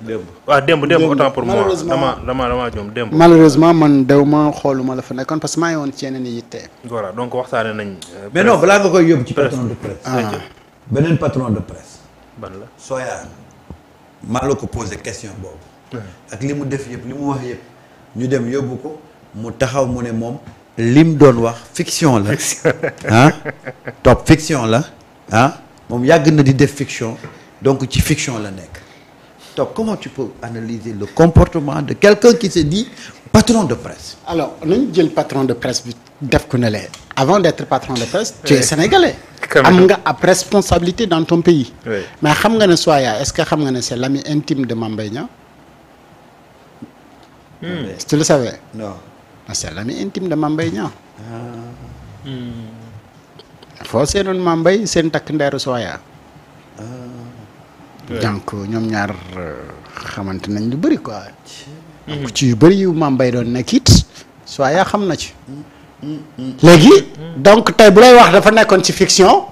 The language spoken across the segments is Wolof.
démb autant pour moi dama jom démb. malheureusement man dew ma xooluma la fa nekkoon parce que maa ngi woon ci yeneen yitte. voilà donc waxtaane nañ. mais non balaa nga koy yóbbu ci patron de presse. beneen patron de presse. ban la Soya. maa la ko posé question boobu. ak li mu def yëpp li mu wax yëpp. ñu dem yóbbu ko mu taxaw mu ne moom. lim doon wax fiction la. ah top fiction la. ah moom yàgg na di def fiction donc ci fiction la nekk. donc comment tu peux analyser le comportement de quelqu'un qui se dit patron de presse. alors nañu jël patron de presse bi def ko ne lee avant d'être patron de presse tu es sénégalais am nga ab responsabilité dans ton pays mais xam nga ne Soya est-ce que xam nga ne c'est l'ami intime de Mame Mbaye Niang est-ce que tu le savais non c'est l'ami intime de Mame Mbaye Niang foo seenoon Mame Mbaye seen takk ndeeru Soya donc ñoom ñaar xamante nañ lu bëri quoi. donc ci yu bëri yu Mame Mbaye doon nekk it Soya xam na ci. léegi donc tey bu lay wax dafa nekkoon ci fiction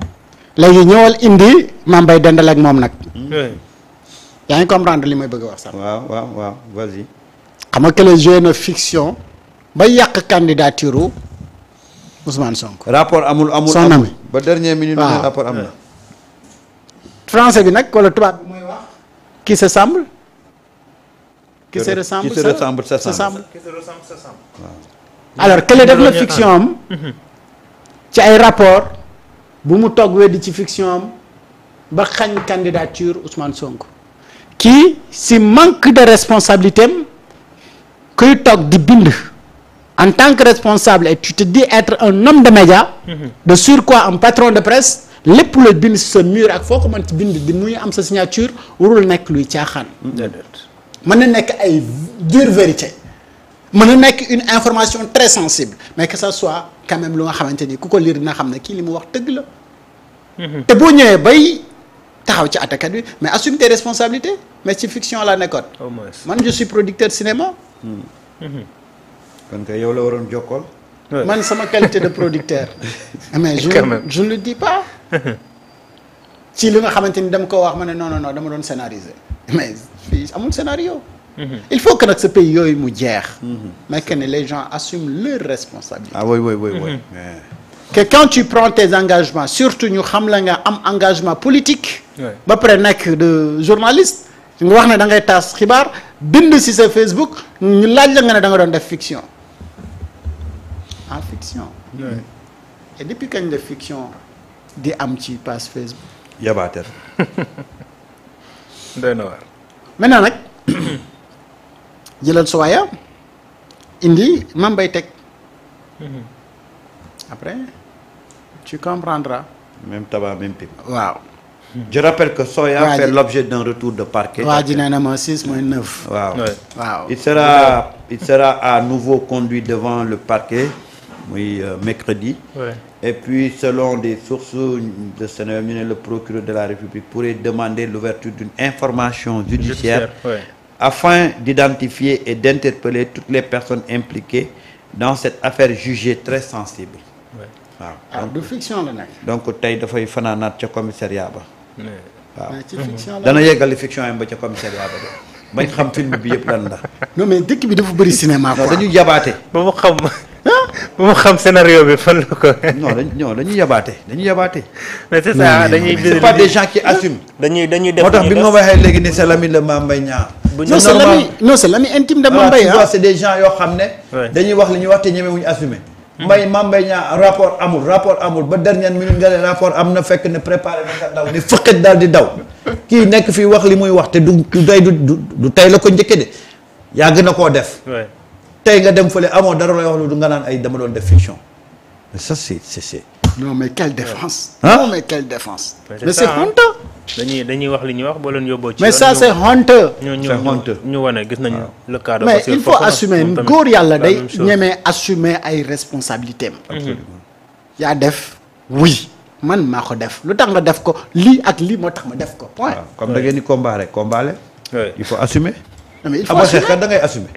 léegi ñëwal indi Mame Mbaye dendal ak moom nag. yaa ngi comprendre li may bëgg a wax sax. waaw vas-y. xam nga que le joué na fiction ba yàq candidature Ousmane Sonko. rapport amul son ami ba dernière minute. waaw rapport am na. français bi nag wala tubaab bi mooy wax. qui se semble. qui se ressemble s'assemble. alors kële def na fiction am. ci ay rapport bu mu toog weddi ci fiction am ba xañ candidature Ousmane Sonko. kii si manque de responsabilité am kuy toog di bind en tant que responsable et tu te dis être un homme de média. de surcroît un patron de presse. lépp looy bind si sa mur ak foo ko mën ci bind di muy am sa signature warul nekk luy caaxaan. mën na nekk ay dure vérité mën na nekk une information très sensible mais que ça soit quand même lu nga xamante ni ku ko lire dina xam ne kii li mu wax dëgg la. te boo ñëwee bay taxaw ci attaquant bi mais assume tes responsabilités mais ci fiction la nekkoon. man je suis producteur cinéma. kon kay yow la waroon jokkool. man sama qualité de producteur. mais je ne le dis pas. ci li nga xamante ni dama ko wax ma ne non dama doon scénariser mais fii amul scénario. il faut que nag ce pays yooyu mu jeex. mais que ne les gens assument leurs responsabilités. ah oui. que quand tu prends tes engagements surtout ñu xam la nga am engagement politique. ba pare nekk de journaliste. nga wax ne da ngay taas xibaar bind ci sa Facebook ñu laaj la nga ne da nga doon def fiction. en fiction. et depuis kañ la fiction di am ci page Facebook. yabaater. doy na waar. maintenant nag jëlal Soya indi Mame Mbaye teg. après tu comprendras. même tabac même pipe. waaw. je rappelle que Soya fait l'objet d'un retour de parquet. waa ji nee na ma 6 mooy 9. waaw. il sera à nouveau conduit devant le parquet muy mercredi. et puis selon des sources de Sénégal ñu ne le procureur de la République pourrait demander l'ouverture d'une information judiciaire afin d'identifier et d'interpeller toutes les personnes impliquées dans cette affaire jugée très sensible. waaw du fiction la nekk. donc tey dafay fanaanaat ca commissariat ba. waaw ci fiction la dana yeggali fiction yam ba ca commissariat ba de bañ xam film bi yëpp lan la. non mais dëkk bi dafa bëri cinéma quoi. non dañuy yabaate. ba mu xam scénario bi fan la ko. non dañuy yabaate. mais c'est ça dañuy. c'est pas des gens qui assument. dañuy def moo tax bi ma waxee léegi ni c'est l'ami de Mame Mbaye Niang. non c'est l'ami intime de Mame Mbaye. c'est des gens yoo xam ne. dañuy wax li ñuy wax te ñeme wuñu assumer. Mame Mbaye Niang rapport amul ba dernière minute nga ne rapport am na fekk ne préparé na nga daw ni fëqat daal di daw kii nekk fii wax li muy wax te du tey la ko njëkke de yàgg na koo def. tey nga dem fële amoo dara lay wax lu du nga naan ay dama doon def fiction mais ça c'est non mais quelle défense. non mais quelle défense. mais c'est honteux. dañuy wax li ñuy wax boo leen yóbboo ci. mais ça c'est honteux. ñu wane gis nañu le cas de. mais il faut assumer góor yàlla day ñemee assumer ay responsabilités am. yaa def oui man maa ko def lu tax nga def ko lii ak lii moo tax ma def ko point. comme da ngeen di combattre il faut assumer. mais il faut assumer da ngay assumer.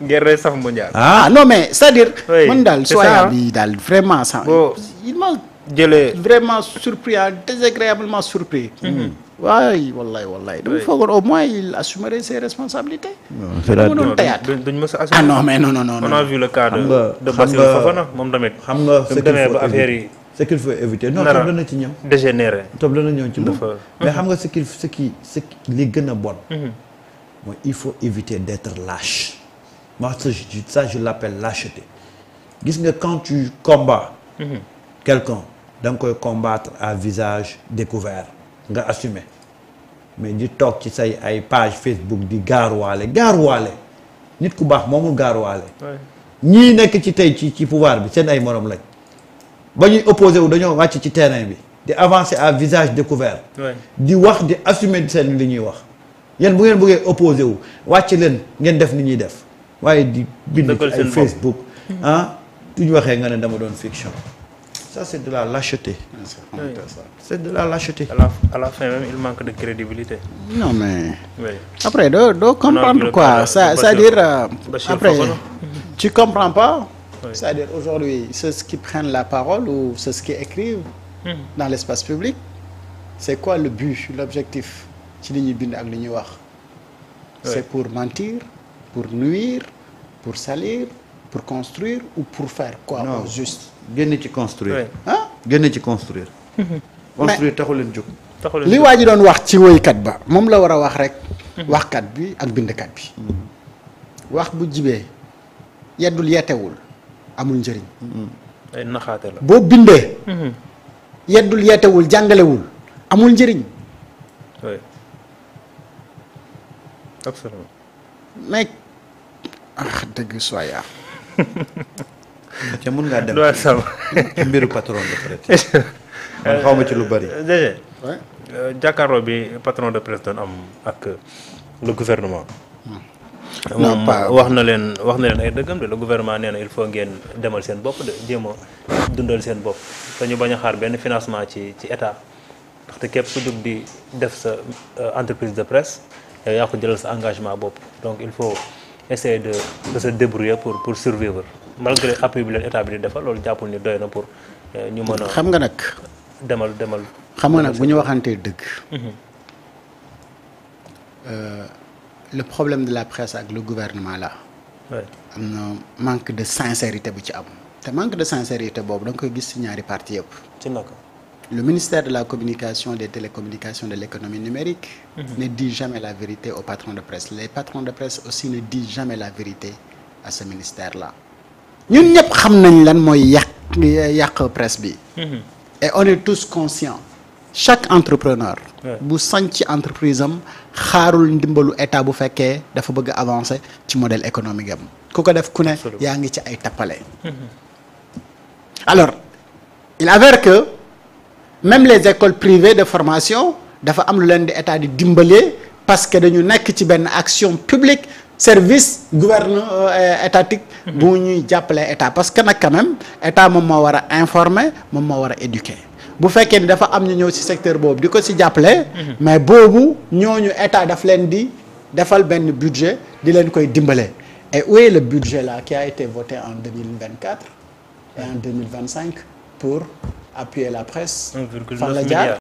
guerre saf mondial. non mais c'est-à-dire. man daal Soya bi daal vraiment ça. il m'a jëlee vraiment surpris désagréablement surpris. waay wallaay dama foogoon au moins il assumerait ses responsabilités. duñ mës a assumer. Ah non mais non. On a vu le cas xam de Bassirou Fofana moom tamit. xam nga ce demee ba affaire yi. ce qu'il faut éviter non toog dana ci ñëw. dégénéré. toog dana ñëw ci moom mais xam nga ce qui li gën a bon. mooy il faut éviter d'être lâche. moi ça je l'appelle lâcheté. gis nga quand tu combats. quelqu'un da nga koy combattre à visage découvert nga assumer mais di toog ci say ay page Facebook di gaaruwaale nit ku baax moomul gaaruwaale. ñii nekk ci tey ci pouvoir bi seen ay morom lañ. ba ñuy opposé wu dañoo wàcc ci terrain bi di avancer à visage découvert. di wax di assumer seen li ñuy wax. yéen bu ngeen bëggee opposé wu wàcc leen ngeen def ni ñuy def waaye di bind ci ay Facebook tuñ waxee nga ne dama doon fiction. ça c'est de la lâcheté. C'est de la lâcheté. À la fin même il manque de crédibilité. Non mais. Oui. Après doo comprendre quoi c'est-à-dire après tu comprends pas. Oui. C'est-à-dire aujourd'hui ceux qui prennent la parole ou ceux qui écrivent. Dans l'espace public. C'est quoi le but l'objectif ci li ñuy bind ak li ñuy wax. C'est pour mentir, pour nuire, pour salir, pour construire ou pour faire quoi? Non, juste. génn ci construire. génn ci construire. construire taxu leen jóg. li waa ji doon wax ci woykat ba moom la war a wax rek. waxkat bi ak bindkat bi. wax bu jibee yeddul yeetewul amul njëriñ. ay naxaate la. boo bindee. yeddul yeetewul jàngalewul amul njëriñ. oui absolument. mais dëgg soya. te mun ngaa dem ci mbiru patron de presse. man xaw ma ci lu bari. déjà jàkkaarloo bi patron de presse doon am ak le gouvernement. moom wax na leen ay dëggam de le gouvernement nee na il faut ngeen demal seen bopp de jéem a dundal seen bopp te ñu bañ a xaar benn financement ci état ndaxte képp ku jóg di def sa entreprise de presse yow yaa ko jëlal sa engagement bopp donc il faut essayer de se débrouiller pour survivre. malgré appui bi leen état bi di defal loolu jàppul ni doy na pour ñu mën a. xam nga nag. demal. xam nga nag bu ñu waxantee dëgg. le problème de la presse ak le gouvernement là. am na manque de sincérité bu ci am. te manque de sincérité boobu da nga koy gis ci ñaari parti yëpp. ci naka. le ministère de la communication des télécommunications de l'économie numérique. ne dit jamais la vérité aux patrons de presse les patrons de presse aussi ne disent jamais la vérité à ce ministère là. ñun ñëpp xam nañ lan mooy yàq presse bi. et on est tous conscients chaque entrepreneur. bu sañ ci entreprise am xaarul ndimbalu état bu fekkee dafa bëgg a avancer ci modèle économique am ku ko def ku ne yaa ngi ci ay tappale. alors il avère que même les écoles privées de formation dafa am lu leen di état di dimbalee parce que dañu nekk ci benn action publique. service étatique bu ñuy jàppale état parce que nag quand même état moom moo war a informer moom moo war a éduquer bu fekkee ni dafa am ñu ñëw ci secteur boobu di ko ci jàppale mais boobu ñooñu état daf leen di defal benn budget di leen koy dimbale et où est le budget là qui a été voté en 2024 et en 2025 pour appuyer la presse fan la jaar